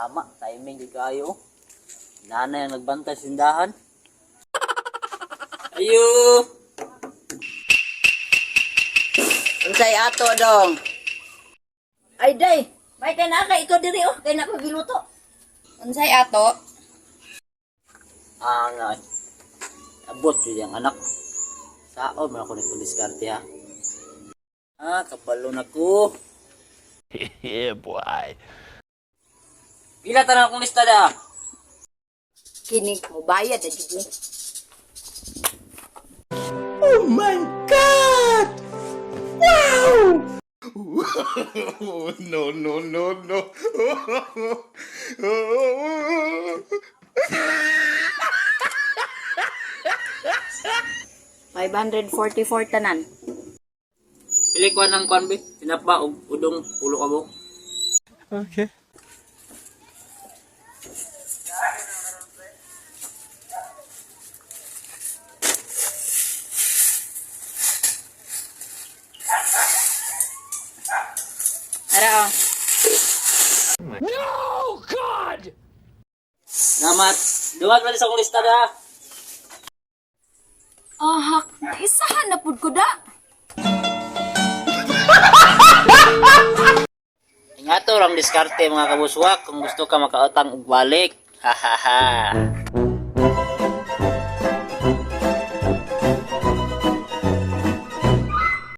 Tama, timing di kayo. Nanay ang nagbantay sa tindahan. Ayo! Unsay ato dong? Ay, day! May kay naka, ikaw diri oh. Kay naka giluto. Unsay ato? Angay. Abot yun yung anak. Sao man ako nagpuliskarte ha. Kapalo na ko. Yeah, boy. Pila tanang akong lista da. Kini mo bayad na jud ni. Oh my God! Wow! No, no, no, no. 544 tanan. Pili ko ng kwan be. Tinapa og udong pulo ka buok. Okay. Ara oh. No, God! Namat. Duwag na sa akong lista da. Ahak, isahan na pud ko da. Ingato lang diskarte mga kabuswak kung gusto ka makautang og balik. Hahaha.